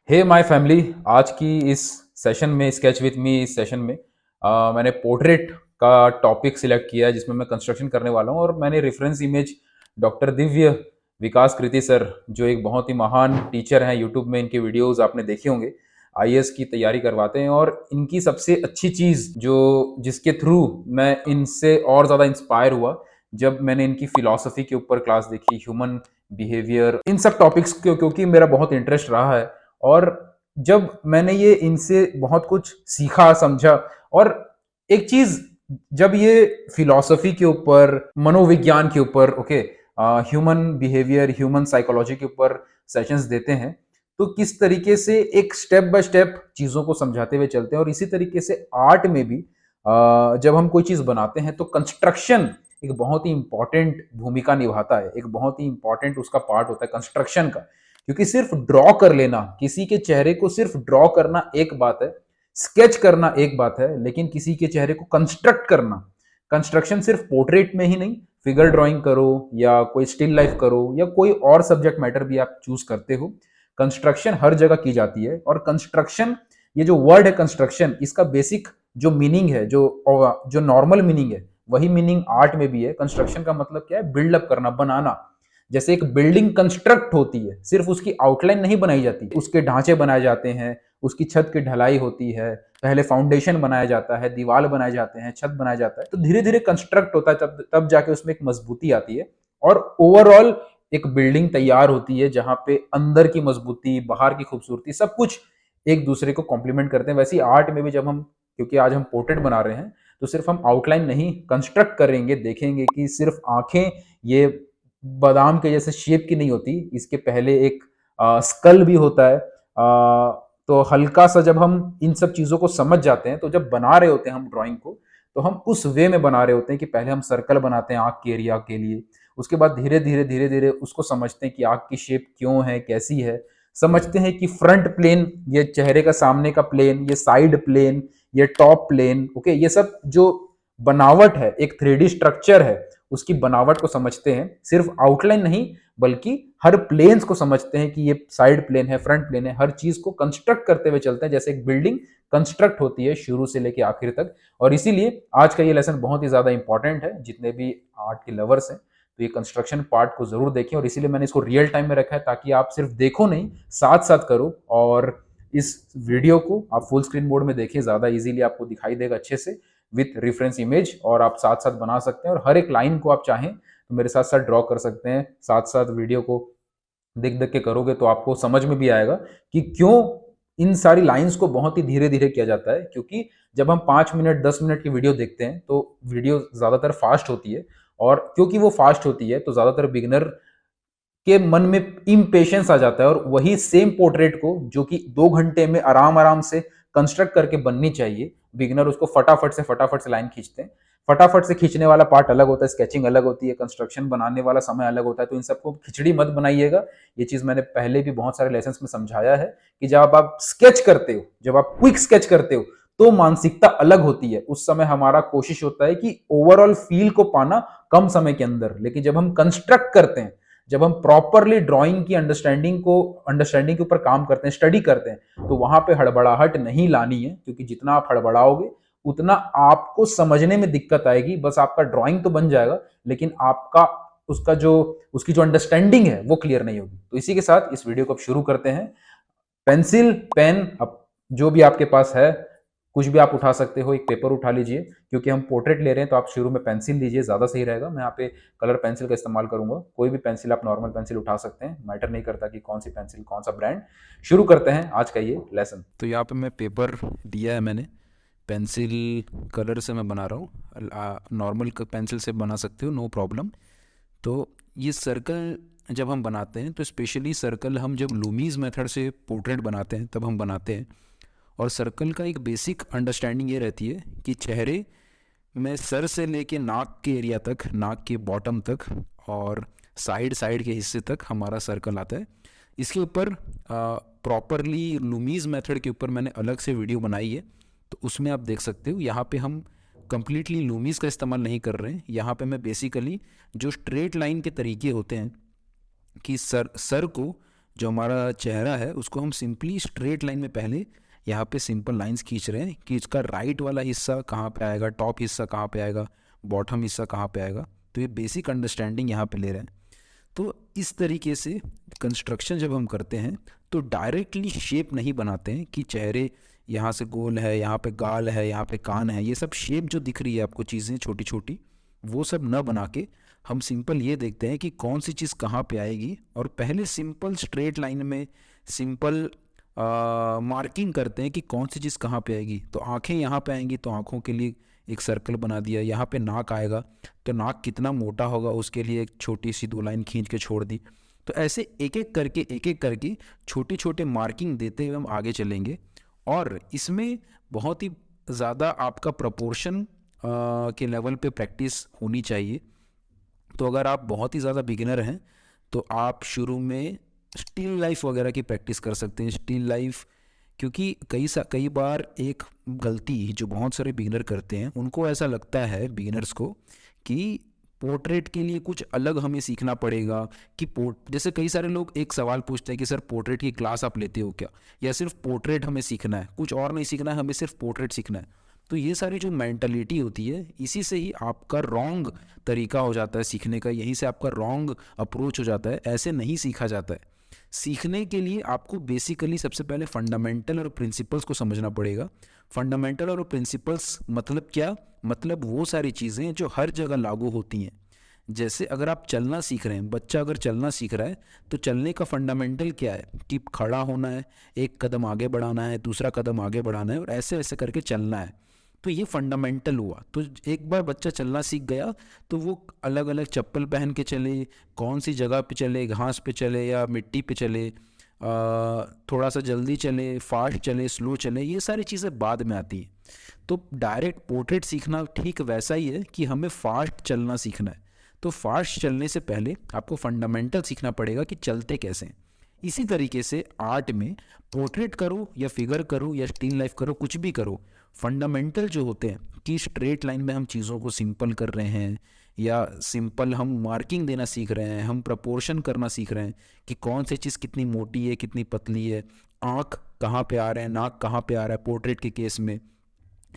Hey my family, आज की इस सेशन में स्केच विथ मी इस सेशन में मैंने पोर्ट्रेट का टॉपिक सिलेक्ट किया है जिसमें मैं कंस्ट्रक्शन करने वाला हूँ। और मैंने रेफरेंस इमेज डॉक्टर दिव्य विकास कृति सर, जो एक बहुत ही महान टीचर हैं, यूट्यूब में इनके वीडियोस आपने देखे होंगे, आईएएस की तैयारी करवाते हैं। और इनकी सबसे अच्छी चीज़ जो जिसके थ्रू मैं इनसे और ज़्यादा इंस्पायर हुआ, जब मैंने इनकी फिलॉसफी के ऊपर क्लास देखी, ह्यूमन बिहेवियर, इन सब टॉपिक्स क्योंकि मेरा बहुत इंटरेस्ट रहा है। और जब मैंने ये इनसे बहुत कुछ सीखा समझा, और एक चीज, जब ये फिलॉसफी के ऊपर, मनोविज्ञान के ऊपर, okay, human behaviour, human psychology के ऊपर सेशंस देते हैं, तो किस तरीके से एक स्टेप बाय स्टेप चीजों को समझाते हुए चलते हैं। और इसी तरीके से आर्ट में भी जब हम कोई चीज बनाते हैं तो कंस्ट्रक्शन एक बहुत ही इंपॉर्टेंट भूमिका निभाता है, एक बहुत ही इंपॉर्टेंट उसका पार्ट होता है कंस्ट्रक्शन का। क्योंकि सिर्फ ड्रॉ कर लेना, किसी के चेहरे को सिर्फ ड्रॉ करना एक बात है, स्केच करना एक बात है, लेकिन किसी के चेहरे को कंस्ट्रक्ट करना, कंस्ट्रक्शन सिर्फ पोर्ट्रेट में ही नहीं, फिगर ड्राइंग करो या कोई स्टिल लाइफ करो या कोई और सब्जेक्ट मैटर भी आप चूज करते हो, कंस्ट्रक्शन हर जगह की जाती है। और कंस्ट्रक्शन, ये जो वर्ड है कंस्ट्रक्शन, इसका बेसिक जो मीनिंग है, जो नॉर्मल मीनिंग है, वही मीनिंग आर्ट में भी है। कंस्ट्रक्शन का मतलब क्या है? बिल्डअप करना, बनाना। जैसे एक बिल्डिंग कंस्ट्रक्ट होती है, सिर्फ उसकी आउटलाइन नहीं बनाई जाती, उसके ढांचे बनाए जाते हैं, उसकी छत की ढलाई होती है, पहले फाउंडेशन बनाया जाता है, दीवार बनाए जाते हैं, छत बनाया जाता है, तो धीरे धीरे कंस्ट्रक्ट होता है, तब तब जाके उसमें एक मजबूती आती है। और ओवरऑल एक बिल्डिंग तैयार होती है जहां पे अंदर की मजबूती, बाहर की खूबसूरती, सब कुछ एक दूसरे को कॉम्प्लीमेंट करते हैं। वैसे ही आर्ट में भी जब हम, क्योंकि आज हम पोर्ट्रेट बना रहे हैं, तो सिर्फ हम आउटलाइन नहीं कंस्ट्रक्ट करेंगे, देखेंगे कि सिर्फ आंखें ये बादाम के जैसे शेप की नहीं होती, इसके पहले एक स्कल भी होता है। तो हल्का सा जब हम इन सब चीज़ों को समझ जाते हैं, तो जब बना रहे होते हैं हम ड्राइंग को, तो हम उस वे में बना रहे होते हैं कि पहले हम सर्कल बनाते हैं आँख के एरिया के लिए, उसके बाद धीरे धीरे उसको समझते हैं कि आँख की शेप क्यों है, कैसी है, समझते हैं कि फ्रंट प्लेन, ये चेहरे का सामने का प्लेन, ये साइड प्लेन, ये टॉप प्लेन, ओके, ये सब जो बनावट है, एक 3D स्ट्रक्चर है, उसकी बनावट को समझते हैं। सिर्फ आउटलाइन नहीं, बल्कि हर प्लेन्स को समझते हैं कि ये साइड प्लेन है, फ्रंट प्लेन है, हर चीज को कंस्ट्रक्ट करते हुए चलते हैं, जैसे एक बिल्डिंग कंस्ट्रक्ट होती है शुरू से लेकर आखिर तक। और इसीलिए आज का ये लेसन बहुत ही ज्यादा इंपॉर्टेंट है। जितने भी आर्ट के लवर्स हैं, तो ये कंस्ट्रक्शन पार्ट को जरूर देखें। और इसीलिए मैंने इसको रियल टाइम में रखा है, ताकि आप सिर्फ देखो नहीं, साथ साथ करो। और इस वीडियो को आप फुल स्क्रीन मोड में देखें, ज्यादा इजीली आपको दिखाई देगा अच्छे से, विथ रेफरेंस इमेज, और आप साथ साथ बना सकते हैं। और हर एक लाइन को आप चाहें तो मेरे साथ साथ ड्रॉ कर सकते हैं। साथ साथ वीडियो को देख देख के करोगे तो आपको समझ में भी आएगा कि क्यों इन सारी लाइंस को बहुत ही धीरे धीरे किया जाता है। क्योंकि जब हम 5 मिनट 10 मिनट की वीडियो देखते हैं तो वीडियो ज़्यादातर फास्ट होती है, और क्योंकि वो फास्ट होती है तो ज़्यादातर बिगनर के मन में इम्पेशंस आ जाता है। और वही सेम पोर्ट्रेट को, जो कि 2 घंटे में आराम आराम से कंस्ट्रक्ट करके बननी चाहिए, बिगिनर उसको फटाफट से लाइन खींचते हैं। फटाफट से खींचने वाला पार्ट अलग होता है, स्केचिंग अलग होती है, कंस्ट्रक्शन बनाने वाला समय अलग होता है। तो इन सबको खिचड़ी मत बनाइएगा। ये चीज मैंने पहले भी बहुत सारे लेसन में समझाया है कि जब आप स्केच करते हो, जब आप क्विक स्केच करते हो, तो मानसिकता अलग होती है। उस समय हमारा कोशिश होता है कि ओवरऑल फील को पाना कम समय के अंदर। लेकिन जब हम कंस्ट्रक्ट करते हैं, जब हम प्रॉपरली ड्राइंग की अंडरस्टैंडिंग के ऊपर काम करते हैं, स्टडी करते हैं, तो वहां पे हड़बड़ाहट नहीं लानी है। क्योंकि जितना आप हड़बड़ाओगे, उतना आपको समझने में दिक्कत आएगी। बस आपका ड्राइंग तो बन जाएगा, लेकिन आपका उसकी जो अंडरस्टैंडिंग है वो क्लियर नहीं होगी। तो इसी के साथ इस वीडियो को अब शुरू करते हैं। पेंसिल, पेन, अब जो भी आपके पास है, कुछ भी आप उठा सकते हो, एक पेपर उठा लीजिए। क्योंकि हम पोर्ट्रेट ले रहे हैं तो आप शुरू में पेंसिल लीजिए, ज़्यादा सही रहेगा। मैं यहाँ पे कलर पेंसिल का इस्तेमाल करूंगा। कोई भी पेंसिल, आप नॉर्मल पेंसिल उठा सकते हैं, मैटर नहीं करता कि कौन सी पेंसिल, कौन सा ब्रांड। शुरू करते हैं आज का ये लेसन। तो यहाँ पे मैं पेपर दिया है मैंने, पेंसिल कलर से मैं बना रहा हूँ। नॉर्मल पेंसिल से बना सकते हो, नो प्रॉब्लम। तो ये सर्कल जब हम बनाते हैं, तो स्पेशली सर्कल हम जब लूमीज मेथड से पोर्ट्रेट बनाते हैं तब हम बनाते हैं। और सर्कल का एक बेसिक अंडरस्टैंडिंग ये रहती है कि चेहरे में सर से लेके नाक के एरिया तक, नाक के बॉटम तक और साइड साइड के हिस्से तक हमारा सर्कल आता है। इसके ऊपर प्रॉपरली लूमीज मेथड के ऊपर मैंने अलग से वीडियो बनाई है, तो उसमें आप देख सकते हो। यहाँ पे हम कम्प्लीटली लूमीज का इस्तेमाल नहीं कर रहे हैं। यहाँ पे मैं बेसिकली जो स्ट्रेट लाइन के तरीके होते हैं कि सर को जो हमारा चेहरा है उसको हम सिंपली स्ट्रेट लाइन में पहले यहाँ पे सिंपल लाइंस खींच रहे हैं कि इसका राइट वाला हिस्सा कहाँ पे आएगा, टॉप हिस्सा कहाँ पे आएगा, बॉटम हिस्सा कहाँ पे आएगा। तो ये बेसिक अंडरस्टैंडिंग यहाँ पे ले रहे हैं। तो इस तरीके से कंस्ट्रक्शन जब हम करते हैं तो डायरेक्टली शेप नहीं बनाते हैं कि चेहरे यहाँ से गोल है, यहाँ पे गाल है, यहाँ पे कान है, ये सब शेप जो दिख रही है आपको चीज़ें छोटी छोटी, वो सब न बना के हम सिंपल ये देखते हैं कि कौन सी चीज़ कहाँ पे आएगी, और पहले सिंपल स्ट्रेट लाइन में सिंपल मार्किंग करते हैं कि कौन सी चीज़ कहाँ पे आएगी। तो आँखें यहाँ पे आएंगी तो आँखों के लिए एक सर्कल बना दिया, यहाँ पे नाक आएगा तो नाक कितना मोटा होगा उसके लिए एक छोटी सी 2 लाइन खींच के छोड़ दी। तो ऐसे एक एक करके छोटे छोटे मार्किंग देते हुए हम आगे चलेंगे। और इसमें बहुत ही ज़्यादा आपका प्रपोर्शन के लेवल पे प्रैक्टिस होनी चाहिए। तो अगर आप बहुत ही ज़्यादा बिगिनर हैं तो आप शुरू में स्टिल लाइफ वगैरह की प्रैक्टिस कर सकते हैं। स्टिल लाइफ, क्योंकि कई बार एक गलती जो बहुत सारे बिगिनर करते हैं, उनको ऐसा लगता है बिगिनर्स को कि पोर्ट्रेट के लिए कुछ अलग हमें सीखना पड़ेगा। कि जैसे कई सारे लोग एक सवाल पूछते हैं कि सर पोर्ट्रेट की क्लास आप लेते हो क्या, या सिर्फ पोर्ट्रेट हमें सीखना है, कुछ और नहीं सीखना है, हमें सिर्फ पोर्ट्रेट सीखना है। तो ये सारी जो मैंटलिटी होती है, इसी से ही आपका रॉन्ग तरीका हो जाता है सीखने का, यहीं से आपका रॉन्ग अप्रोच हो जाता है। ऐसे नहीं सीखा जाता है। सीखने के लिए आपको बेसिकली सबसे पहले फंडामेंटल और प्रिंसिपल्स को समझना पड़ेगा। फंडामेंटल और प्रिंसिपल्स मतलब क्या? मतलब वो सारी चीज़ें जो हर जगह लागू होती हैं। जैसे अगर आप चलना सीख रहे हैं, बच्चा अगर चलना सीख रहा है तो चलने का फंडामेंटल क्या है कि खड़ा होना है, एक कदम आगे बढ़ाना है, दूसरा कदम आगे बढ़ाना है, और ऐसे ऐसे करके चलना है। तो ये फंडामेंटल हुआ। तो एक बार बच्चा चलना सीख गया तो वो अलग अलग चप्पल पहन के चले, कौन सी जगह पे चले, घास पे चले या मिट्टी पे चले, थोड़ा सा जल्दी चले, फास्ट चले, स्लो चले, ये सारी चीज़ें बाद में आती हैं। तो डायरेक्ट पोर्ट्रेट सीखना ठीक वैसा ही है कि हमें फास्ट चलना सीखना है। तो फास्ट चलने से पहले आपको फंडामेंटल सीखना पड़ेगा कि चलते कैसे हैं। इसी तरीके से आर्ट में पोर्ट्रेट करो या फिगर करो या स्टिल लाइफ करो, कुछ भी करो, फंडामेंटल जो होते हैं कि स्ट्रेट लाइन में हम चीज़ों को सिंपल कर रहे हैं, या सिंपल हम मार्किंग देना सीख रहे हैं, हम प्रपोर्शन करना सीख रहे हैं कि कौन सी चीज़ कितनी मोटी है, कितनी पतली है, आँख कहाँ पे आ रहे हैं, नाक कहाँ पे आ रहा है पोर्ट्रेट के केस में,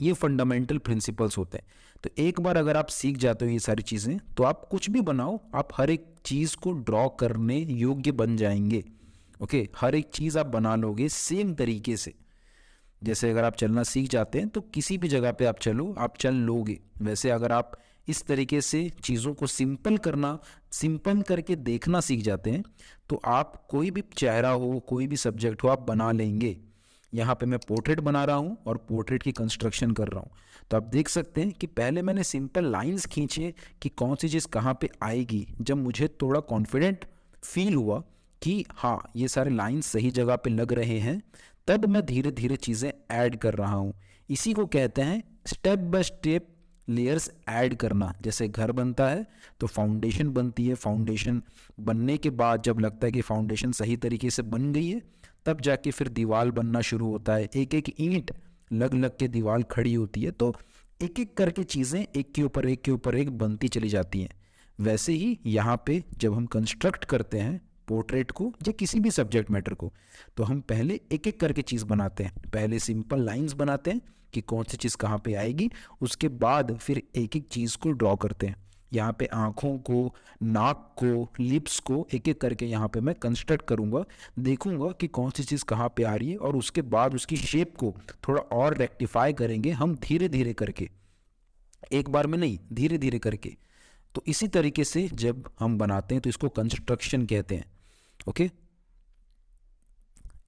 ये फंडामेंटल प्रिंसिपल्स होते हैं। तो एक बार अगर आप सीख जाते हो ये सारी चीज़ें, तो आप कुछ भी बनाओ, आप हर एक चीज़ को ड्रॉ करने योग्य बन जाएंगे। ओके, हर एक चीज़ आप बना लोगे सेम तरीके से। जैसे अगर आप चलना सीख जाते हैं तो किसी भी जगह पे आप चलो, आप चल लोगे। वैसे अगर आप इस तरीके से चीज़ों को सिंपल करना, सिंपल करके देखना सीख जाते हैं, तो आप कोई भी चेहरा हो, कोई भी सब्जेक्ट हो, आप बना लेंगे। यहाँ पे मैं पोर्ट्रेट बना रहा हूँ और पोर्ट्रेट की कंस्ट्रक्शन कर रहा हूँ। तो आप देख सकते हैं कि पहले मैंने सिंपल लाइंस खींचे कि कौन सी चीज़ कहाँ पे आएगी। जब मुझे थोड़ा कॉन्फिडेंट फील हुआ कि हाँ ये सारे लाइंस सही जगह पे लग रहे हैं, तब मैं धीरे धीरे चीज़ें ऐड कर रहा हूँ। इसी को कहते हैं step by step layers add करना। जैसे घर बनता है तो फाउंडेशन बनती है, फाउंडेशन बनने के बाद जब लगता है कि फाउंडेशन सही तरीके से बन गई है, तब जाके फिर दीवार बनना शुरू होता है। एक एक ईंट लग लग के दीवार खड़ी होती है। तो एक एक करके चीज़ें एक के ऊपर एक के ऊपर एक बनती चली जाती हैं। वैसे ही यहाँ पे जब हम कंस्ट्रक्ट करते हैं पोर्ट्रेट को या किसी भी सब्जेक्ट मैटर को, तो हम पहले एक एक करके चीज़ बनाते हैं। पहले सिंपल लाइंस बनाते हैं कि कौन सी चीज़ कहाँ पे आएगी, उसके बाद फिर एक एक चीज़ को ड्रॉ करते हैं। यहाँ पे आँखों को, नाक को, लिप्स को एक एक करके यहाँ पे मैं कंस्ट्रक्ट करूँगा, देखूँगा कि कौन सी चीज़ कहाँ पे आ रही है, और उसके बाद उसकी शेप को थोड़ा और रेक्टिफाई करेंगे हम धीरे धीरे करके, एक बार में नहीं, धीरे धीरे करके। तो इसी तरीके से जब हम बनाते हैं तो इसको कंस्ट्रक्शन कहते हैं। ओके,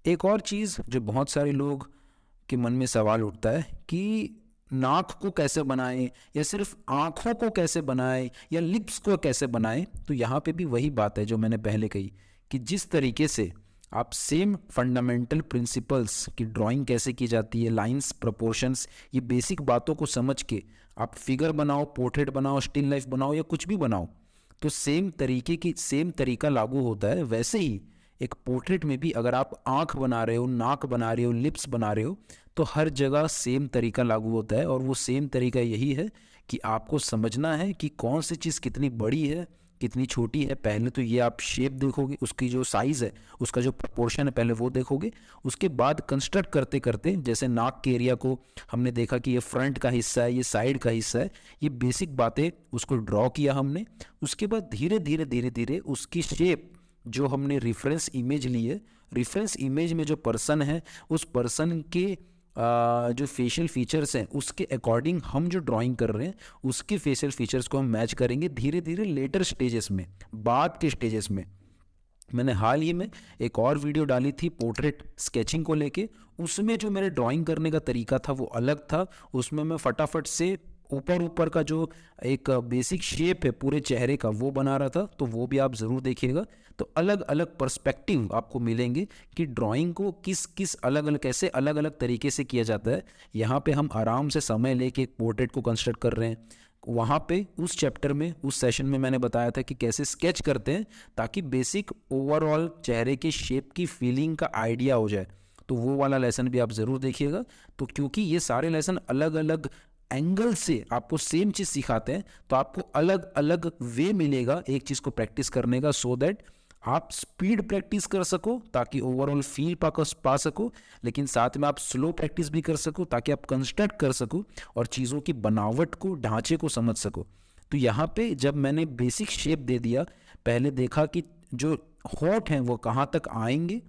एक और चीज़ जो बहुत सारे लोग के मन में सवाल उठता है कि नाक को कैसे बनाएं, या सिर्फ आँखों को कैसे बनाएं, या लिप्स को कैसे बनाएं। तो यहाँ पे भी वही बात है जो मैंने पहले कही कि जिस तरीके से आप सेम फंडामेंटल प्रिंसिपल्स की ड्राइंग कैसे की जाती है, लाइंस, प्रोपोर्शंस, ये बेसिक बातों को समझ के आप फिगर बनाओ, पोर्ट्रेट बनाओ, स्टिल लाइफ बनाओ या कुछ भी बनाओ, तो सेम तरीका लागू होता है। वैसे ही एक पोर्ट्रेट में भी अगर आप आँख बना रहे हो, नाक बना रहे हो, लिप्स बना रहे हो, तो हर जगह सेम तरीका लागू होता है। और वो सेम तरीका यही है कि आपको समझना है कि कौन सी चीज़ कितनी बड़ी है, कितनी छोटी है। पहले तो ये आप शेप देखोगे, उसकी जो साइज़ है, उसका जो प्रोपोर्शन है पहले वो देखोगे। उसके बाद कंस्ट्रक्ट करते करते, जैसे नाक के एरिया को हमने देखा कि ये फ्रंट का हिस्सा है, ये साइड का हिस्सा है, ये बेसिक बातें उसको ड्रॉ किया हमने। उसके बाद धीरे धीरे धीरे धीरे उसकी शेप, जो हमने रेफरेंस इमेज ली है, रेफरेंस इमेज में जो पर्सन है उस पर्सन के जो फेशियल फीचर्स हैं उसके अकॉर्डिंग हम जो ड्राइंग कर रहे हैं उसके फेशियल फीचर्स को हम मैच करेंगे धीरे धीरे लेटर स्टेजेस में, बाद के स्टेजेस में। मैंने हाल ही में एक और वीडियो डाली थी पोर्ट्रेट स्केचिंग को लेके, उसमें जो मेरे ड्राइंग करने का तरीका था वो अलग था। उसमें मैं फटाफट से ऊपर ऊपर का जो एक बेसिक शेप है पूरे चेहरे का वो बना रहा था, तो वो भी आप ज़रूर देखिएगा। तो अलग अलग पर्सपेक्टिव आपको मिलेंगे कि ड्राइंग को किस किस अलग अलग कैसे अलग अलग तरीके से किया जाता है। यहाँ पे हम आराम से समय लेके एक पोर्ट्रेट को कंस्ट्रक्ट कर रहे हैं। वहाँ पे उस चैप्टर में, उस सेशन में मैंने बताया था कि कैसे स्केच करते हैं ताकि बेसिक ओवरऑल चेहरे के शेप की फीलिंग का आइडिया हो जाए। तो वो वाला लेसन भी आप ज़रूर देखिएगा। तो क्योंकि ये सारे लेसन अलग अलग एंगल से आपको सेम चीज़ सिखाते हैं, तो आपको अलग अलग वे मिलेगा एक चीज़ को प्रैक्टिस करने का, सो दैट आप स्पीड प्रैक्टिस कर सको ताकि ओवरऑल फील पा सको, लेकिन साथ में आप स्लो प्रैक्टिस भी कर सको ताकि आप कंस्ट्रक्ट कर सको और चीज़ों की बनावट को, ढांचे को समझ सको। तो यहाँ पे जब मैंने बेसिक शेप दे दिया, पहले देखा कि जो होठ हैं वो कहाँ तक आएंगे,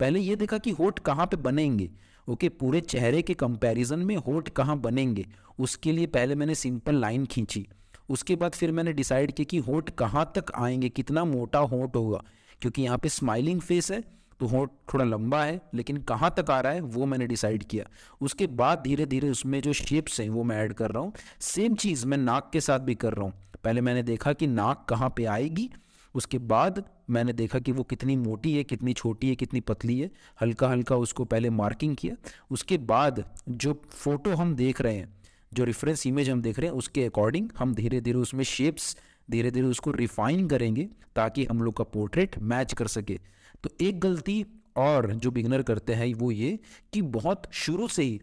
पहले ये देखा कि होठ कहाँ पे बनेंगे। ओके, पूरे चेहरे के कंपैरिजन में होठ कहाँ बनेंगे, उसके लिए पहले मैंने सिंपल लाइन खींची। उसके बाद फिर मैंने डिसाइड किया कि होठ कहाँ तक आएंगे, कितना मोटा होठ होगा, क्योंकि यहाँ पे स्माइलिंग फेस है तो होठ थोड़ा लंबा है, लेकिन कहाँ तक आ रहा है वो मैंने डिसाइड किया। उसके बाद धीरे धीरे उसमें जो शेप्स हैं वो मैं ऐड कर रहा हूँ। सेम चीज़ मैं नाक के साथ भी कर रहा हूँ। पहले मैंने देखा कि नाक कहाँ पे आएगी, उसके बाद मैंने देखा कि वो कितनी मोटी है, कितनी छोटी है, कितनी पतली है, हल्का हल्का उसको पहले मार्किंग किया। उसके बाद जो फोटो हम देख रहे हैं, जो रेफरेंस इमेज हम देख रहे हैं, उसके अकॉर्डिंग हम धीरे धीरे उसमें शेप्स धीरे धीरे उसको रिफाइन करेंगे ताकि हम लोग का पोर्ट्रेट मैच कर सके। तो एक गलती और जो बिगनर करते हैं वो ये कि बहुत शुरू से ही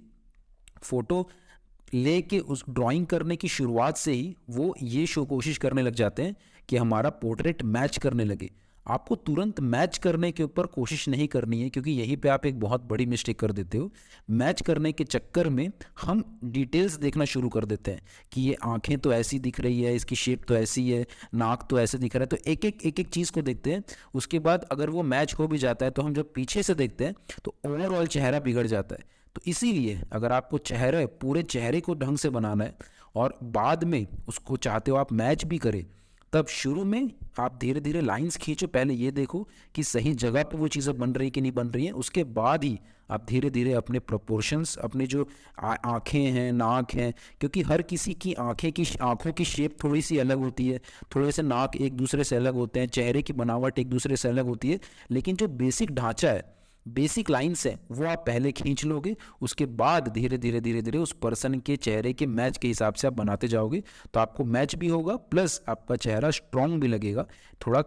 फोटो लेके उस ड्राइंग करने की शुरुआत से ही वो ये शो कोशिश करने लग जाते हैं कि हमारा पोर्ट्रेट मैच करने लगे। आपको तुरंत मैच करने के ऊपर कोशिश नहीं करनी है, क्योंकि यहीं पे आप एक बहुत बड़ी मिस्टेक कर देते हो। मैच करने के चक्कर में हम डिटेल्स देखना शुरू कर देते हैं कि ये आंखें तो ऐसी दिख रही है, इसकी शेप तो ऐसी है, नाक तो ऐसे दिख रहा है, तो एक एक चीज़ को देखते हैं। उसके बाद अगर वो मैच हो भी जाता है तो हम जब पीछे से देखते हैं तो ओवरऑल चेहरा बिगड़ जाता है। तो इसीलिए अगर आपको चेहरा, पूरे चेहरे को ढंग से बनाना है और बाद में उसको चाहते हो आप मैच भी करें, तब शुरू में आप धीरे धीरे लाइंस खींचो। पहले ये देखो कि सही जगह पे वो चीज़ें बन रही कि नहीं बन रही हैं, उसके बाद ही आप धीरे धीरे अपने प्रोपोर्शंस, अपने जो आँखें हैं, नाक हैं, क्योंकि हर किसी की आँखों की शेप थोड़ी सी अलग होती है, थोड़े से नाक एक दूसरे से अलग होते हैं, चेहरे की बनावट एक दूसरे से अलग होती है, लेकिन जो बेसिक ढांचा है, बेसिक लाइंस है, वो आप पहले खींच लोगे। उसके बाद धीरे धीरे धीरे धीरे उस पर्सन के चेहरे के मैच के हिसाब से आप बनाते जाओगे, तो आपको मैच भी होगा, प्लस आपका चेहरा स्ट्रांग भी लगेगा। थोड़ा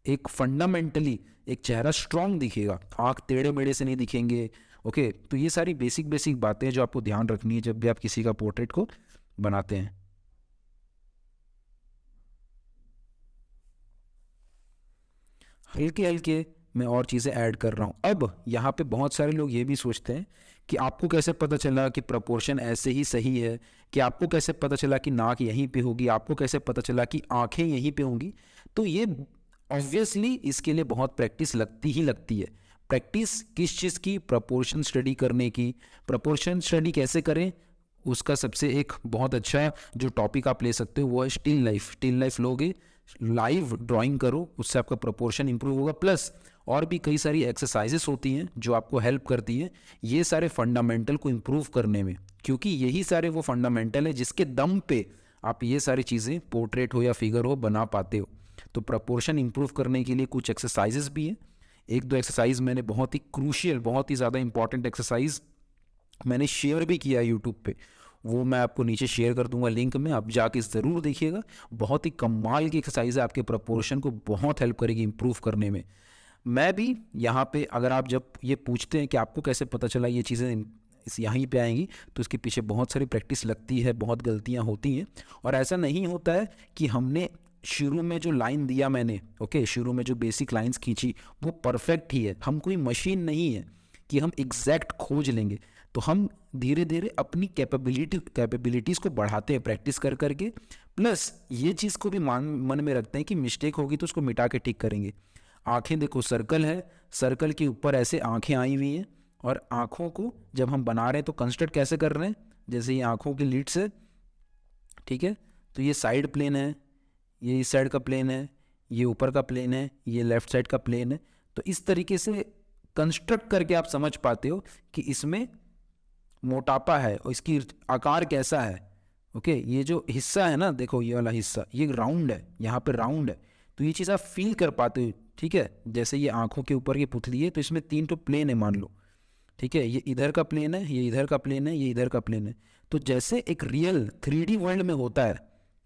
एक फंडामेंटली एक चेहरा स्ट्रांग दिखेगा, आँख टेढ़े मेढ़े से नहीं दिखेंगे। ओके, तो ये सारी बेसिक बेसिक बातें जो आपको ध्यान रखनी है जब भी आप किसी का पोर्ट्रेट को बनाते हैं। हल्के हल्के मैं और चीज़ें ऐड कर रहा हूँ। अब यहाँ पे बहुत सारे लोग ये भी सोचते हैं कि आपको कैसे पता चला कि प्रपोर्शन ऐसे ही सही है, कि आपको कैसे पता चला कि नाक यहीं पे होगी, आपको कैसे पता चला कि आंखें यहीं पे होंगी। तो ये ऑब्वियसली इसके लिए बहुत प्रैक्टिस लगती ही लगती है। प्रैक्टिस किस चीज़ की? प्रपोर्शन स्टडी करने की। प्रपोर्शन स्टडी कैसे करें, उसका सबसे एक बहुत अच्छा जो टॉपिक आप ले सकते हो वो है स्टिल लाइफ। स्टिल लाइफ लोगे, लाइव ड्राइंग करो, उससे आपका प्रोपोर्शन इंप्रूव होगा। प्लस और भी कई सारी एक्सरसाइजेस होती हैं जो आपको हेल्प करती हैं ये सारे फंडामेंटल को इम्प्रूव करने में, क्योंकि यही सारे वो फंडामेंटल है जिसके दम पे आप ये सारी चीज़ें, पोर्ट्रेट हो या फिगर हो, बना पाते हो। तो प्रोपोर्शन इंप्रूव करने के लिए कुछ एक्सरसाइजेस भी हैं। एक दो एक्सरसाइज मैंने बहुत ही क्रूशियल, बहुत ही ज़्यादा इंपॉर्टेंट एक्सरसाइज मैंने शेयर भी किया है यूट्यूब पे, वो मैं आपको नीचे शेयर कर दूंगा लिंक में, आप जाके ज़रूर देखिएगा। बहुत ही कमाल की एक्सरसाइज है, आपके प्रोपोर्शन को बहुत हेल्प करेगी इंप्रूव करने में। मैं भी यहाँ पे, अगर आप जब ये पूछते हैं कि आपको कैसे पता चला ये चीज़ें इस यहीं पे आएंगी, तो इसके पीछे बहुत सारी प्रैक्टिस लगती है, बहुत गलतियाँ होती हैं। और ऐसा नहीं होता है कि हमने शुरू में जो लाइन दिया मैंने, ओके, शुरू में जो बेसिक लाइंस खींची वो परफेक्ट ही है। हम कोई मशीन नहीं है कि हम एग्जैक्ट खोज लेंगे। तो हम धीरे धीरे अपनी कैपेबिलिटीज़ को बढ़ाते हैं प्रैक्टिस कर करके, प्लस ये चीज़ को भी मन में रखते हैं कि मिस्टेक होगी तो उसको मिटा के ठीक करेंगे। आंखें देखो, सर्कल है, सर्कल के ऊपर ऐसे आंखें आई हुई हैं, और आंखों को जब हम बना रहे हैं तो कंस्ट्रक्ट कैसे कर रहे हैं, जैसे ये आंखों की लीड्स है, ठीक है, तो ये साइड प्लेन है, ये इस साइड का प्लेन है, ये ऊपर का प्लेन है, ये लेफ्ट साइड का प्लेन है। तो इस तरीके से कंस्ट्रक्ट करके आप समझ पाते हो कि इसमें मोटापा है और इसकी आकार कैसा है। ओके, ये जो हिस्सा है ना, देखो ये वाला हिस्सा, ये राउंड है, यहाँ पे राउंड है, तो ये चीज़ आप फील कर पाते हो, ठीक है। जैसे ये आंखों के ऊपर ये पुतली है, तो इसमें 3 तो प्लेन है मान लो, ठीक है, ये इधर का प्लेन है, ये इधर का प्लेन है, ये इधर का प्लेन है। तो जैसे एक रियल 3D वर्ल्ड में होता है,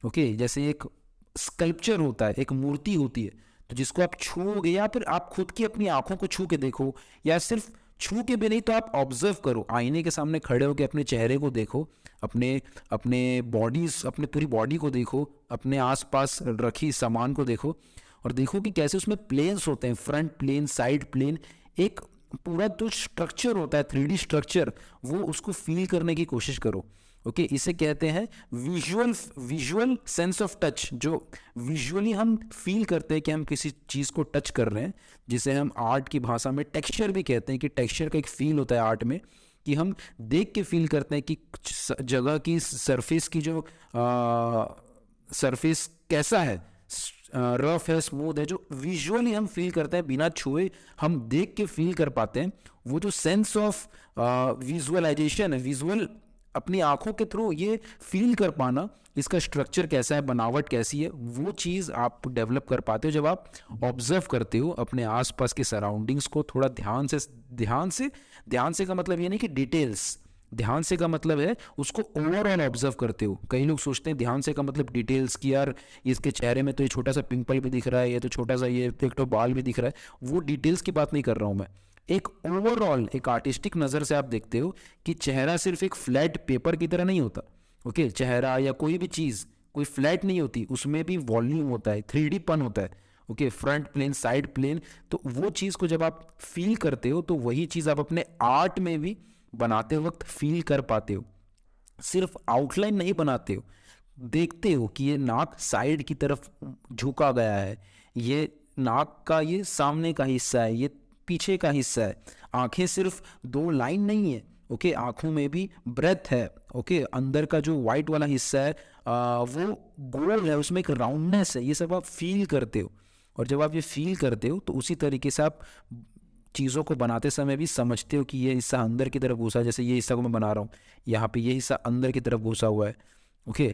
ओके, जैसे एक स्कल्पचर होता है, एक मूर्ति होती है, तो जिसको आप छूओगे, या फिर आप खुद की अपनी आंखों को छू के देखो, या सिर्फ छू के भी नहीं तो आप ऑब्जर्व करो, आईने के सामने खड़े होकर अपने चेहरे को देखो, अपने अपने बॉडीज, अपने पूरी बॉडी को देखो, अपने आसपास रखी सामान को देखो, और देखो कि कैसे उसमें प्लेन्स होते हैं, फ्रंट प्लेन, साइड प्लेन, एक पूरा जो स्ट्रक्चर होता है 3D स्ट्रक्चर, वो उसको फील करने की कोशिश करो। ओके, इसे कहते हैं विजुअल सेंस ऑफ टच, जो विजुअली हम फील करते हैं कि हम किसी चीज़ को टच कर रहे हैं, जिसे हम आर्ट की भाषा में टेक्सचर भी कहते हैं, कि टेक्सचर का एक फील होता है आर्ट में, कि हम देख के फील करते हैं कि कुछ जगह की सरफेस की जो सरफेस कैसा है, रफ है, स्मूथ है, जो विजुअली हम फील करते हैं बिना छुए, हम देख के फील कर पाते हैं। वो जो सेंस ऑफ विजुअलाइजेशन है, विजुअल अपनी आंखों के थ्रू ये फील कर पाना, इसका स्ट्रक्चर कैसा है, बनावट कैसी है, वो चीज़ आप डेवलप कर पाते हो जब आप ऑब्जर्व करते हो अपने आसपास के सराउंडिंग्स को थोड़ा ध्यान से का मतलब ये नहीं कि डिटेल्स, ध्यान से का मतलब है उसको ओवरऑल ऑब्जर्व करते हो। कई लोग सोचते हैं ध्यान से का मतलब डिटेल्स की, यार इसके चेहरे में तो ये छोटा सा पिंपल भी दिख रहा है, ये तो छोटा सा ये एक तो बाल भी दिख रहा है, वो डिटेल्स की बात नहीं कर रहा हूँ मैं। एक ओवरऑल, एक आर्टिस्टिक नज़र से आप देखते हो कि चेहरा सिर्फ एक फ्लैट पेपर की तरह नहीं होता। ओके, चेहरा या कोई भी चीज़ कोई फ्लैट नहीं होती, उसमें भी वॉल्यूम होता है, 3D पन होता है। Okay, front plane, side plane, तो वो चीज़ को जब आप फील करते हो तो वही चीज़ आप अपने आर्ट में भी बनाते वक्त फील कर पाते हो। सिर्फ आउटलाइन नहीं बनाते हो, देखते हो कि ये नाक साइड की तरफ झुका गया है, ये नाक का ये सामने का हिस्सा है, ये पीछे का हिस्सा है। आंखें सिर्फ 2 लाइन नहीं है, ओके, आंखों में भी ब्रेथ है। ओके, अंदर का जो वाइट वाला हिस्सा है वो गोल है, उसमें एक राउंडनेस है, ये सब आप फील करते हो। और जब आप ये फील करते हो तो उसी तरीके से आप चीज़ों को बनाते समय भी समझते हो कि ये हिस्सा अंदर की तरफ घुसा है, जैसे ये हिस्सा को मैं बना रहा हूँ, यहाँ पे ये हिस्सा अंदर की तरफ घुसा हुआ है। ओके,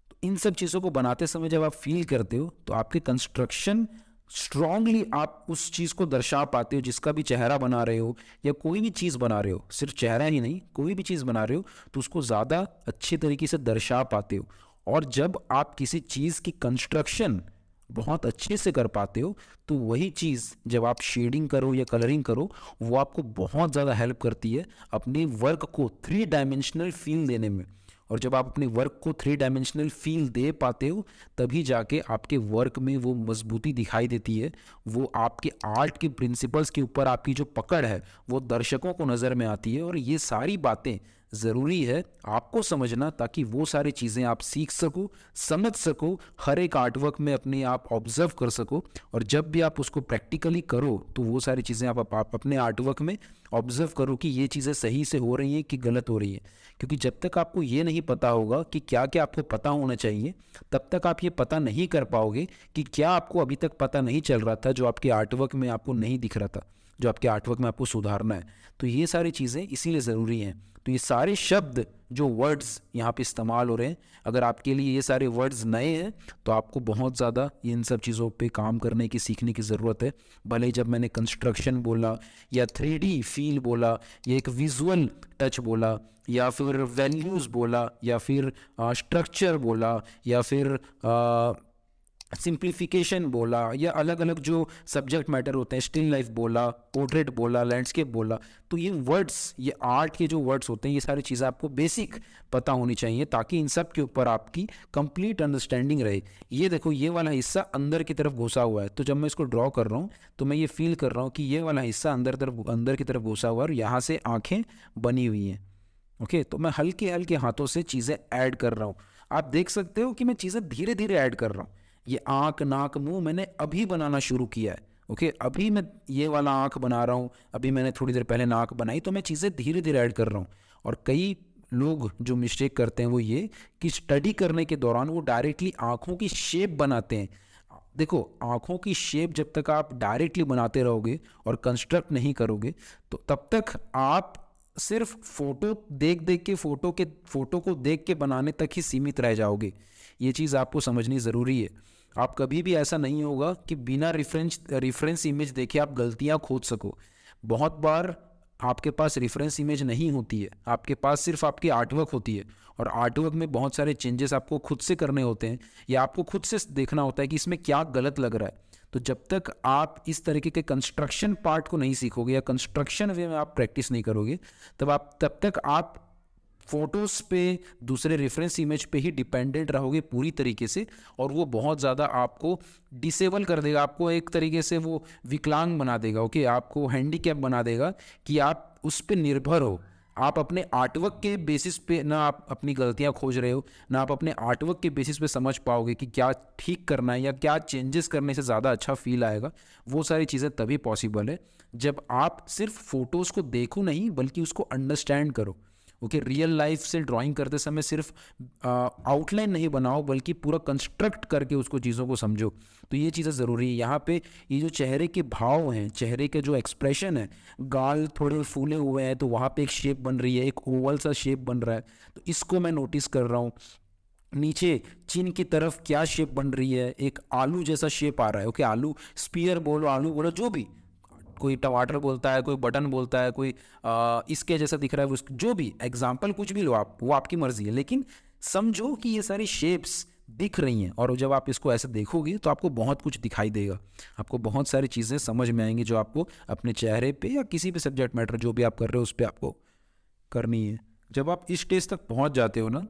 तो इन सब चीज़ों को बनाते समय जब आप फील करते हो तो आपके कंस्ट्रक्शन स्ट्रांगली आप उस चीज़ को दर्शा पाते हो, जिसका भी चेहरा बना रहे हो या कोई भी चीज़ बना रहे हो, सिर्फ चेहरा ही नहीं, कोई भी चीज़ बना रहे हो तो उसको ज़्यादा अच्छे तरीके से दर्शा पाते हो। और जब आप किसी चीज़ की कंस्ट्रक्शन बहुत अच्छे से कर पाते हो तो वही चीज़ जब आप शेडिंग करो या कलरिंग करो, वो आपको बहुत ज़्यादा हेल्प करती है अपने वर्क को 3 डायमेंशनल फील देने में। और जब आप अपने वर्क को 3 डायमेंशनल फील दे पाते हो तभी जाके आपके वर्क में वो मजबूती दिखाई देती है, वो आपके आर्ट के प्रिंसिपल्स के ऊपर आपकी जो पकड़ है वो दर्शकों को नज़र में आती है। और ये सारी बातें ज़रूरी है आपको समझना, ताकि वो सारी चीज़ें आप सीख सको, समझ सको, हर एक आर्टवर्क में अपने आप ऑब्जर्व कर सको। और जब भी आप उसको प्रैक्टिकली करो तो वो सारी चीज़ें आप अपने आर्टवर्क में ऑब्जर्व करो कि ये चीज़ें सही से हो रही हैं कि गलत हो रही हैं। क्योंकि जब तक आपको ये नहीं पता होगा कि क्या क्या आपको पता होना चाहिए, तब तक आप ये पता नहीं कर पाओगे कि क्या आपको अभी तक पता नहीं चल रहा था, जो आपके आर्टवर्क में आपको नहीं दिख रहा था, जो आपके आर्टवर्क में आपको सुधारना है। तो ये सारी चीज़ें इसीलिए ज़रूरी हैं। तो ये सारे शब्द जो वर्ड्स यहाँ पे इस्तेमाल हो रहे हैं, अगर आपके लिए ये सारे वर्ड्स नए हैं तो आपको बहुत ज़्यादा इन सब चीज़ों पे काम करने की, सीखने की ज़रूरत है। भले ही जब मैंने कंस्ट्रक्शन बोला या 3D फील बोला या एक विजुअल टच बोला या फिर वैल्यूज़ बोला या फिर स्ट्रक्चर बोला या फिर सिंप्लीफिकेशन बोला, या अलग अलग जो सब्जेक्ट मैटर होते हैं, स्टिल लाइफ बोला, पोर्ट्रेट बोला, लैंडस्केप बोला, तो ये वर्ड्स, ये आर्ट के जो वर्ड्स होते हैं, ये सारी चीज़ें आपको बेसिक पता होनी चाहिए ताकि इन सब के ऊपर आपकी कंप्लीट अंडरस्टैंडिंग रहे। ये देखो, ये वाला हिस्सा अंदर की तरफ घुसा हुआ है, तो जब मैं इसको ड्रॉ कर रहा हूँ तो मैं ये फील कर रहा हूँ कि ये वाला हिस्सा अंदर की तरफ घुसा हुआ है और यहाँ से आँखें बनी हुई हैं। ओके, तो मैं हल्के हल्के हाथों से चीज़ें ऐड कर रहा हूँ। आप देख सकते हो कि मैं चीज़ें धीरे धीरे ऐड कर रहा हूँ। ये आँख, नाक, मुंह मैंने अभी बनाना शुरू किया है। ओके, अभी मैं ये वाला आँख बना रहा हूँ, अभी मैंने थोड़ी देर पहले नाक बनाई, तो मैं चीज़ें धीरे धीरे ऐड कर रहा हूँ। और कई लोग जो मिस्टेक करते हैं वो ये कि स्टडी करने के दौरान वो डायरेक्टली आँखों की शेप बनाते हैं। देखो, आँखों की शेप जब तक आप डायरेक्टली बनाते रहोगे और कंस्ट्रक्ट नहीं करोगे, तो तब तक आप सिर्फ फोटो देख देख के फोटो को देख के बनाने तक ही सीमित रह जाओगे। ये चीज़ आपको समझनी ज़रूरी है। आप कभी भी ऐसा नहीं होगा कि बिना रेफरेंस इमेज देखे आप गलतियां खोज सको। बहुत बार आपके पास रेफरेंस इमेज नहीं होती है, आपके पास सिर्फ आपकी आर्टवर्क होती है, और आर्टवर्क में बहुत सारे चेंजेस आपको खुद से करने होते हैं या आपको खुद से देखना होता है कि इसमें क्या गलत लग रहा है। तो जब तक आप इस तरीके के कंस्ट्रक्शन पार्ट को नहीं सीखोगे या कंस्ट्रक्शन वे में आप प्रैक्टिस नहीं करोगे, तब तक आप फोटोज़ पे, दूसरे रेफरेंस इमेज पे ही डिपेंडेंट रहोगे पूरी तरीके से, और वो बहुत ज़्यादा आपको डिसेबल कर देगा, आपको एक तरीके से वो विकलांग बना देगा। ओके, आपको हैंडीकैप बना देगा कि आप उस पर निर्भर हो। आप अपने आर्टवर्क के बेसिस पे ना आप अपनी गलतियां खोज रहे हो, ना आप अपने आर्टवर्क के बेसिस पे समझ पाओगे कि क्या ठीक करना है या क्या चेंजेस करने से ज़्यादा अच्छा फील आएगा। वो सारी चीज़ें तभी पॉसिबल है जब आप सिर्फ फोटोज़ को देखो नहीं, बल्कि उसको अंडरस्टैंड करो। ओके, रियल लाइफ से ड्राइंग करते समय सिर्फ आउटलाइन नहीं बनाओ, बल्कि पूरा कंस्ट्रक्ट करके उसको चीज़ों को समझो। तो ये चीज़ें ज़रूरी है। यहाँ पे ये जो चेहरे के भाव हैं, चेहरे के जो एक्सप्रेशन है, गाल थोड़े फूले हुए हैं तो वहाँ पे एक शेप बन रही है, एक ओवल सा शेप बन रहा है, तो इसको मैं नोटिस कर रहा हूँ। नीचे चिन की तरफ क्या शेप बन रही है, एक आलू जैसा शेप आ रहा है। ओके, आलू स्पीयर बोलो, आलू बोलो, जो भी, कोई टमाटर बोलता है, कोई बटन बोलता है, कोई इसके जैसा दिख रहा है, जो भी एग्जाम्पल कुछ भी लो आप, वो आपकी मर्जी है, लेकिन समझो कि ये सारी शेप्स दिख रही हैं, और जब आप इसको ऐसे देखोगे तो आपको बहुत कुछ दिखाई देगा, आपको बहुत सारी चीज़ें समझ में आएंगी जो आपको अपने चेहरे पे या किसी भी सब्जेक्ट मैटर जो भी आप कर रहे हो उस पर आपको करनी है। जब आप इस स्टेज तक पहुंच जाते हो ना,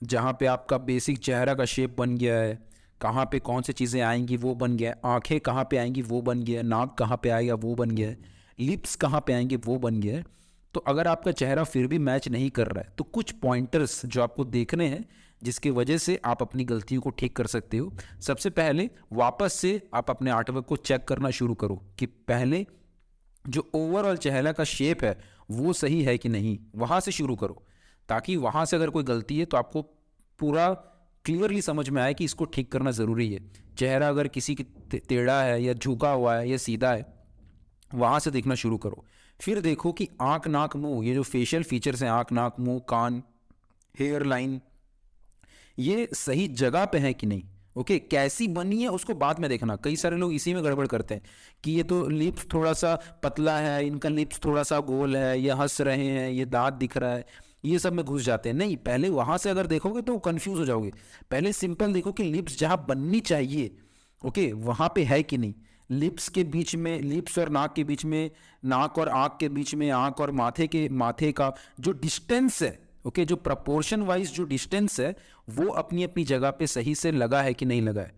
जहाँ पे आपका बेसिक चेहरा का शेप बन गया है, कहाँ पे कौन सी चीज़ें आएंगी वो बन गया है, आंखें कहाँ पे आएंगी वो बन गया है, नाक कहाँ पे आएगा वो बन गया है, लिप्स कहाँ पे आएंगे वो बन गया है, तो अगर आपका चेहरा फिर भी मैच नहीं कर रहा है तो कुछ पॉइंटर्स जो आपको देखने हैं जिसकी वजह से आप अपनी गलतियों को ठीक कर सकते हो। सबसे पहले वापस से आप अपने आर्टवर्क को चेक करना शुरू करो कि पहले जो ओवरऑल चेहरा का शेप है वो सही है कि नहीं, वहाँ से शुरू करो, ताकि वहाँ से अगर कोई गलती है तो आपको पूरा क्लियरली समझ में आए कि इसको ठीक करना ज़रूरी है। चेहरा अगर किसी की टेढ़ा है या झुका हुआ है या सीधा है, वहाँ से देखना शुरू करो। फिर देखो कि आँख, नाक, मुंह, ये जो फेशियल फीचर्स हैं, आँख, नाक, मुंह, कान, हेयर लाइन, ये सही जगह पे है कि नहीं। ओके, कैसी बनी है उसको बाद में देखना। कई सारे लोग इसी में गड़बड़ करते हैं कि ये तो लिप्स थोड़ा सा पतला है, इनका लिप्स थोड़ा सा गोल है, ये हंस रहे हैं, ये दांत दिख रहा है, ये सब में घुस जाते हैं। नहीं, पहले वहाँ से अगर देखोगे तो कंफ्यूज हो जाओगे। पहले सिंपल देखो कि लिप्स जहाँ बननी चाहिए, ओके, वहाँ पे है कि नहीं। लिप्स के बीच में, लिप्स और नाक के बीच में, नाक और आँख के बीच में, आँख और माथे का जो डिस्टेंस है, ओके, जो प्रपोर्शन वाइज जो डिस्टेंस है वो अपनी अपनी जगह पे सही से लगा है कि नहीं लगा है,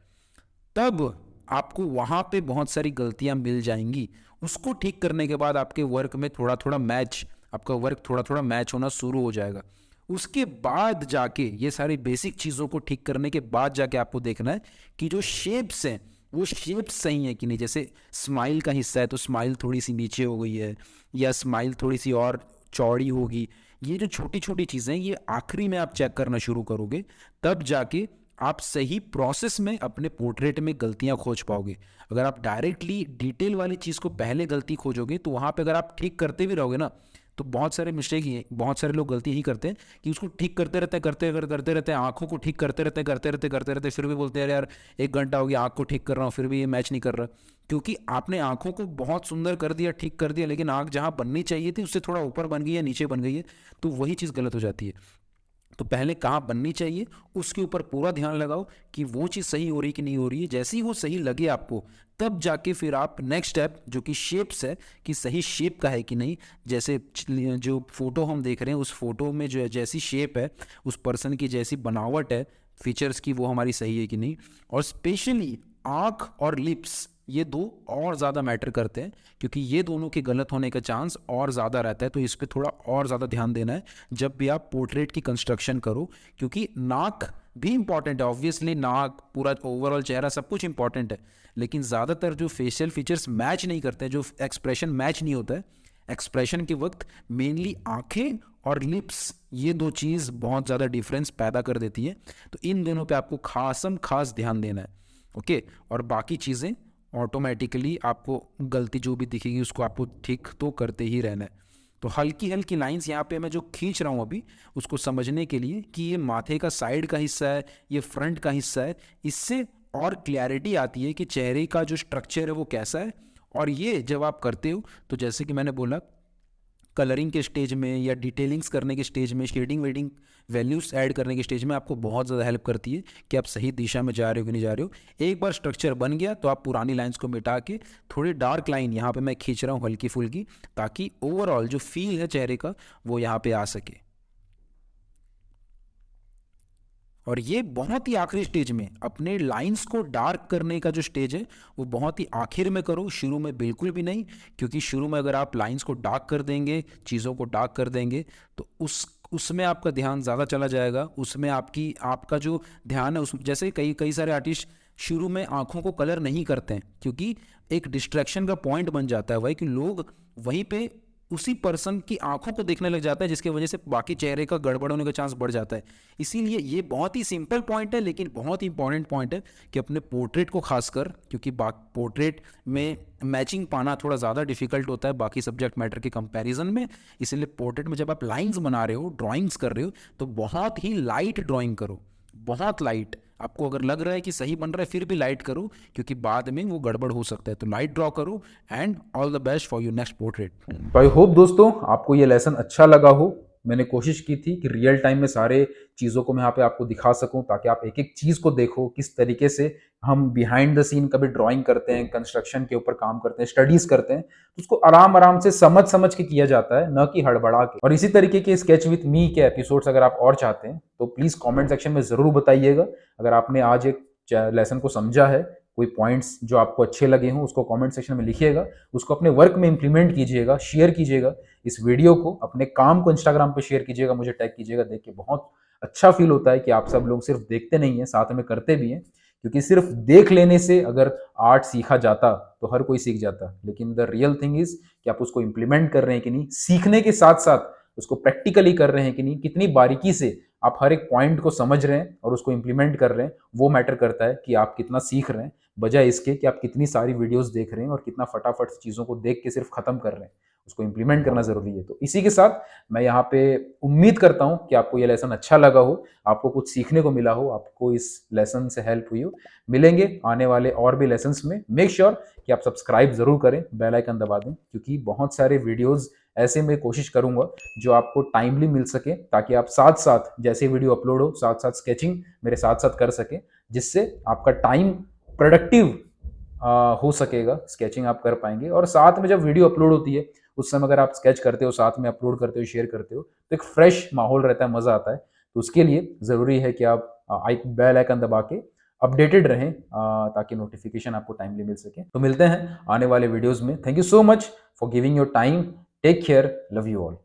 तब आपको वहाँ पे बहुत सारी गलतियाँ मिल जाएंगी। उसको ठीक करने के बाद आपके वर्क में आपका वर्क थोड़ा थोड़ा मैच होना शुरू हो जाएगा। उसके बाद जाके ये सारी बेसिक चीज़ों को ठीक करने के बाद जाके आपको देखना है कि जो शेप्स हैं वो शेप्स सही है कि नहीं। जैसे स्माइल का हिस्सा है तो स्माइल थोड़ी सी नीचे हो गई है, या स्माइल थोड़ी सी और चौड़ी होगी। ये जो छोटी छोटी चीज़ें, ये आखिरी में आप चेक करना शुरू करोगे, तब जाके आप सही प्रोसेस में अपने पोर्ट्रेट में गलतियां खोज पाओगे। अगर आप डायरेक्टली डिटेल वाली चीज़ को पहले गलती खोजोगे तो वहाँ पे अगर आप ठीक करते भी रहोगे ना, तो बहुत सारे मिस्टेक ही है, बहुत सारे लोग गलती ही करते हैं कि उसको ठीक करते रहते हैं, करते रहते हैं, आंखों को ठीक करते रहते हैं, फिर भी बोलते हैं यार 1 घंटा हो गया आँख को ठीक कर रहा हूँ फिर भी ये मैच नहीं कर रहा। क्योंकि आपने आंखों को बहुत सुंदर कर दिया, ठीक कर दिया, लेकिन आँख जहाँ बननी चाहिए थी उससे थोड़ा ऊपर बन गई है, नीचे बन गई है, तो वही चीज़ गलत हो जाती है। तो पहले कहाँ बननी चाहिए उसके ऊपर पूरा ध्यान लगाओ कि वो चीज़ सही हो रही कि नहीं हो रही है। जैसे ही वो सही लगे आपको, तब जाके फिर आप नेक्स्ट स्टेप जो कि शेप्स है, कि सही शेप का है कि नहीं। जैसे जो फोटो हम देख रहे हैं, उस फोटो में जो जैसी शेप है, उस पर्सन की जैसी बनावट है फीचर्स की, वो हमारी सही है कि नहीं। और स्पेशली आँख और लिप्स, ये दो और ज़्यादा मैटर करते हैं, क्योंकि ये दोनों के गलत होने का चांस और ज़्यादा रहता है। तो इस पर थोड़ा और ज़्यादा ध्यान देना है जब भी आप पोर्ट्रेट की कंस्ट्रक्शन करो, क्योंकि नाक भी इंपॉर्टेंट है ऑब्वियसली, नाक पूरा ओवरऑल चेहरा सब कुछ इंपॉर्टेंट है, लेकिन ज़्यादातर जो फेशियल फीचर्स मैच नहीं करते हैं, जो एक्सप्रेशन मैच नहीं होता है एक्सप्रेशन के वक्त, मेनली आंखें और लिप्स, ये दो चीज़ बहुत ज़्यादा डिफरेंस पैदा कर देती है। तो इन दोनों पे आपको खास ध्यान देना है, ओके। और बाकी चीज़ें ऑटोमेटिकली आपको गलती जो भी दिखेगी उसको आपको ठीक तो करते ही रहना है। तो हल्की हल्की लाइंस यहाँ पे मैं जो खींच रहा हूँ अभी, उसको समझने के लिए कि ये माथे का साइड का हिस्सा है, ये फ्रंट का हिस्सा है, इससे और क्लैरिटी आती है कि चेहरे का जो स्ट्रक्चर है वो कैसा है। और ये जब आप करते हो तो जैसे कि मैंने बोला, कलरिंग के स्टेज में या डिटेलिंग्स करने के स्टेज में, शेडिंग वेडिंग वैल्यूज ऐड करने के स्टेज में आपको बहुत ज़्यादा हेल्प करती है कि आप सही दिशा में जा रहे हो कि नहीं जा रहे हो। एक बार स्ट्रक्चर बन गया तो आप पुरानी लाइंस को मिटा के थोड़ी डार्क लाइन यहाँ पे मैं खींच रहा हूँ हल्की फुल्की, ताकि ओवरऑल जो फील है चेहरे का वो यहाँ पे आ सके। और ये बहुत ही आखिरी स्टेज में, अपने लाइंस को डार्क करने का जो स्टेज है वो बहुत ही आखिर में करो, शुरू में बिल्कुल भी नहीं। क्योंकि शुरू में अगर आप लाइंस को डार्क कर देंगे, चीज़ों को डार्क कर देंगे, तो उसमें आपका ध्यान ज़्यादा चला जाएगा, उसमें आपका जो ध्यान है उस, जैसे कई कई सारे आर्टिस्ट शुरू में आंखों को कलर नहीं करते हैं, क्योंकि एक डिस्ट्रैक्शन का पॉइंट बन जाता है वही, कि लोग वहीं पे उसी पर्सन की आंखों को देखने लग जाता है, जिसकी वजह से बाकी चेहरे का गड़बड़ होने का चांस बढ़ जाता है। इसीलिए ये बहुत ही सिंपल पॉइंट है, लेकिन बहुत ही इंपॉर्टेंट पॉइंट है कि अपने पोर्ट्रेट को खासकर, क्योंकि पोर्ट्रेट में मैचिंग पाना थोड़ा ज़्यादा डिफिकल्ट होता है बाकी सब्जेक्ट मैटर के कंपैरिजन में। इसलिए पोर्ट्रेट में जब आप लाइंस बना रहे हो, ड्राइंग्स कर रहे हो, तो बहुत ही लाइट ड्राइंग करो, बहुत लाइट। आपको अगर लग रहा है कि सही बन रहा है फिर भी लाइट करो, क्योंकि बाद में वो गड़बड़ हो सकता है। तो लाइट ड्रॉ करो, and all the best for your next portrait. तो आई होप दोस्तों आपको ये लेसन अच्छा लगा हो। मैंने कोशिश की थी कि रियल टाइम में सारे चीज़ों को मैं यहाँ पे आपको दिखा सकूं, ताकि आप एक एक चीज़ को देखो किस तरीके से हम बिहाइंड द सीन कभी ड्राइंग करते हैं, कंस्ट्रक्शन के ऊपर काम करते हैं, स्टडीज करते हैं, तो उसको आराम आराम से समझ समझ के किया जाता है, न कि हड़बड़ा के। और इसी तरीके के स्केच विथ मी के एपिसोड्स अगर आप और चाहते हैं तो प्लीज कॉमेंट सेक्शन में जरूर बताइएगा। अगर आपने आज एक लेसन को समझा है, कोई पॉइंट्स जो आपको अच्छे लगे हों, उसको कमेंट सेक्शन में लिखिएगा, उसको अपने वर्क में इंप्लीमेंट कीजिएगा, शेयर कीजिएगा, इस वीडियो को, अपने काम को इंस्टाग्राम पे शेयर कीजिएगा, मुझे टैग कीजिएगा। देख के बहुत अच्छा फील होता है कि आप सब लोग सिर्फ देखते नहीं हैं, साथ में करते भी हैं। क्योंकि सिर्फ देख लेने से अगर आर्ट सीखा जाता तो हर कोई सीख जाता, लेकिन द रियल थिंग इज कि आप उसको इंप्लीमेंट कर रहे हैं कि नहीं, सीखने के साथ साथ उसको प्रैक्टिकली कर रहे हैं कि नहीं, कितनी बारीकी से आप हर एक पॉइंट को समझ रहे हैं और उसको इंप्लीमेंट कर रहे हैं, वो मैटर करता है कि आप कितना सीख रहे हैं, बजाय इसके कि आप कितनी सारी वीडियोस देख रहे हैं और कितना फटाफट चीज़ों को देख के सिर्फ खत्म कर रहे हैं। उसको इंप्लीमेंट करना जरूरी है। तो इसी के साथ मैं यहाँ पे उम्मीद करता हूँ कि आपको ये लेसन अच्छा लगा हो, आपको कुछ सीखने को मिला हो, आपको इस लेसन से हेल्प हुई हो। मिलेंगे आने वाले और भी लेसन्स में। मेक श्योर कि आप सब्सक्राइब जरूर करें, बेल आइकन दबा दें, क्योंकि बहुत सारे वीडियोस ऐसे मैं कोशिश करूंगा जो आपको टाइमली मिल सके, ताकि आप साथ साथ जैसे वीडियो अपलोड हो साथ साथ स्केचिंग मेरे साथ साथ कर सके, जिससे आपका टाइम प्रोडक्टिव हो सकेगा, स्केचिंग आप कर पाएंगे। और साथ में जब वीडियो अपलोड होती है उस समय अगर आप स्केच करते हो, साथ में अपलोड करते हो, शेयर करते हो, तो एक फ्रेश माहौल रहता है, मजा आता है। तो उसके लिए जरूरी है कि आप बेल आइकन दबा के अपडेटेड रहें, ताकि नोटिफिकेशन आपको टाइमली मिल सके। तो मिलते हैं आने वाले वीडियोस में। Thank you so much for giving your time. Take care, love you all.